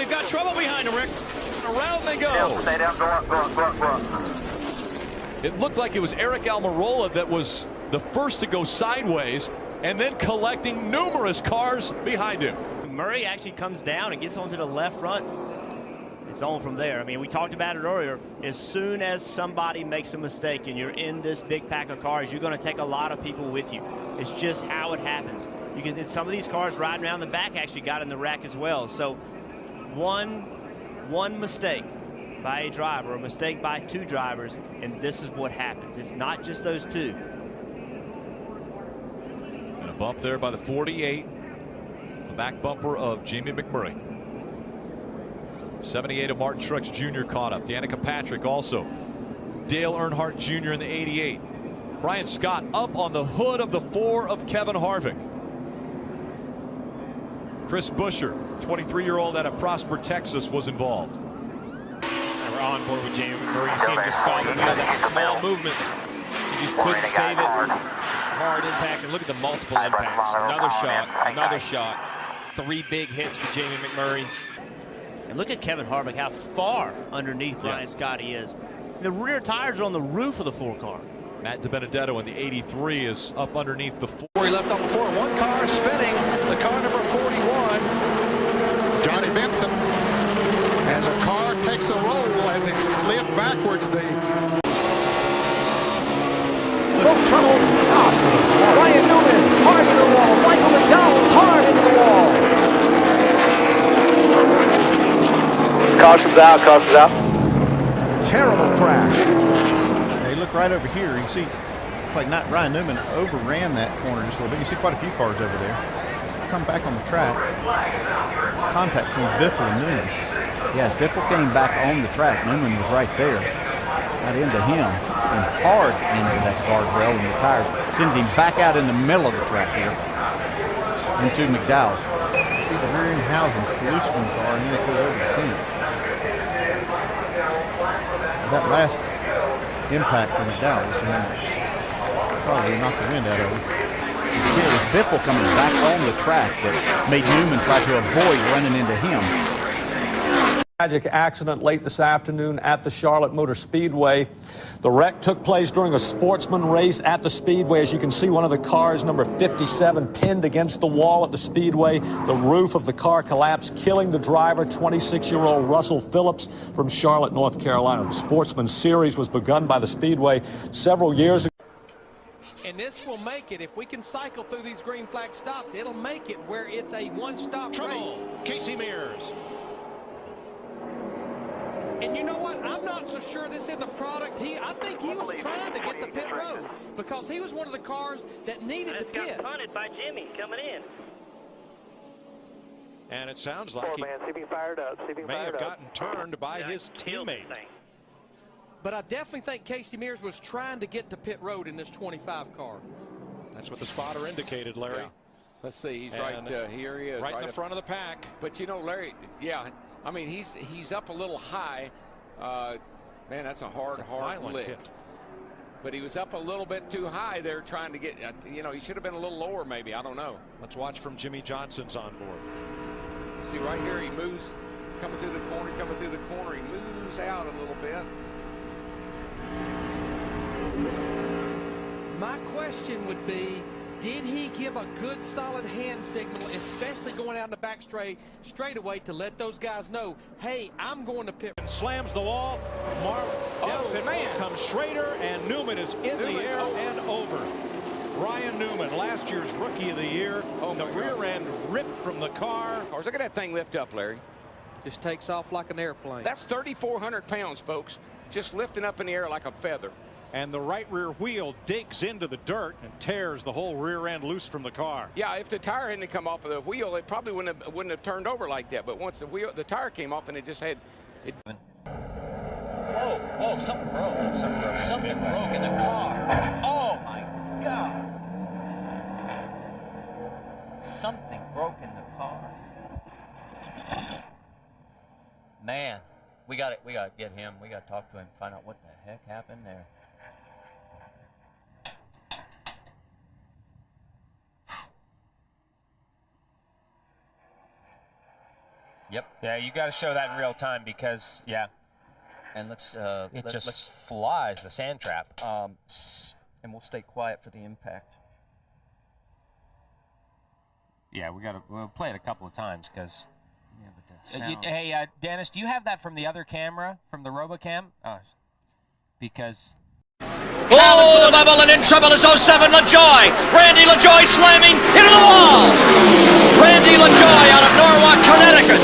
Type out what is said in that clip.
we've got trouble behind him, Rick. Around they go. Yeah, stay down, go up. It looked like it was Eric Almirola that was the first to go sideways and then collecting numerous cars behind him. Murray actually comes down and gets onto the left front. It's on from there. I mean, we talked about it earlier. As soon as somebody makes a mistake and you're in this big pack of cars, you're going to take a lot of people with you. It's just how it happens. You can, some of these cars riding around the back actually got in the wreck as well. So one mistake by a driver, a mistake by two drivers, and this is what happens. It's not just those two. And a bump there by the 48. The back bumper of Jamie McMurray. 78 of Martin Truex Jr. caught up. Danica Patrick also. Dale Earnhardt Jr. in the 88. Brian Scott up on the hood of the 4 of Kevin Harvick. Chris Buescher, 23-year-old out of Prosper, Texas, was involved. We're on board with Jamie McMurray. You see him just saw the wheel, that small movement. He just couldn't save it. Hard impact, and look at the multiple impacts. Another shot. 3 big hits for Jamie McMurray. And look at Kevin Harvick, how far underneath Brian Scott he is. The rear tires are on the roof of the 4 car. Matt DiBenedetto in the 83 is up underneath the 4. He left on the 4. One car spinning, the car number 41. Johnny Benson, as a car takes a roll as it slid backwards. Trouble. Ryan Newman, hard into the wall. Michael McDowell, hard into the wall. Caution's out. Terrible crash. Hey, look right over here. You can see, like, not Ryan Newman overran that corner just a little bit. You see quite a few cars over there. Come back on the track. Contact between Biffle and Newman. Yes, Biffle came back on the track. Newman was right there. Got into him and hard into that guardrail and the tires. Sends him back out in the middle of the track here into McDowell. You see the rear end housing took loose from the car and then it goes over the fence. That last impact for McDowell was the one that probably knocked the wind out of him. It was Biffle coming back on the track that made Newman try to avoid running into him. Tragic accident late this afternoon at the Charlotte Motor Speedway. The wreck took place during a sportsman race at the Speedway. As you can see, one of the cars, number 57, pinned against the wall at the Speedway. The roof of the car collapsed, killing the driver, 26-year-old Russell Phillips from Charlotte, North Carolina. The Sportsman Series was begun by the Speedway several years ago. And this will make it, if we can cycle through these green flag stops, it'll make it where it's a one-stop race. Casey Mears. And you know what? I'm not so sure this is the product. I think he was trying to get the pit road because he was one of the cars that needed the pit. Got punted by Jimmy coming in. And it sounds like he may have gotten turned by his teammate. But I definitely think Casey Mears was trying to get to pit road in this 25 car. That's what the spotter indicated, Larry. Yeah. Let's see, he's right here he is. Right in the front of the pack. But you know, Larry, I mean, he's up a little high. Man, that's a hard lick. Hit. But he was up a little bit too high there trying to get, you know, he should have been a little lower maybe. I don't know. Let's watch from Jimmy Johnson's on board. See right here, he moves, coming through the corner, he moves out a little bit. My question would be, did he give a good solid hand signal, especially going out in the back straightaway to let those guys know, hey, I'm going to pit. Slams the wall. Man. Comes Schrader, and Newman is in the air and over. Ryan Newman, last year's Rookie of the Year. The rear end ripped from the car. Look at that thing lift up, Larry. Just takes off like an airplane. That's 3,400 pounds, folks, just lifting up in the air like a feather. And the right rear wheel digs into the dirt and tears the whole rear end loose from the car. Yeah, if the tire hadn't come off of the wheel, it probably wouldn't have turned over like that. But once the tire came off and it just had it. Whoa, something broke. Something broke in the car. Oh my God. Something broke in the car. Man, we got to get him. We got to talk to him, find out what the heck happened there. Yep. Yeah, you got to show that in real time because, yeah. And let's flies the sand trap. And we'll stay quiet for the impact. Yeah, we'll play it a couple of times because. Yeah, but the sound. Hey, Dennis, do you have that from the other camera, from the RoboCam? Because. Oh, level and in trouble is 07 LaJoy. Randy LaJoy slamming into the wall. Randy LaJoy out of Norwalk, Connecticut.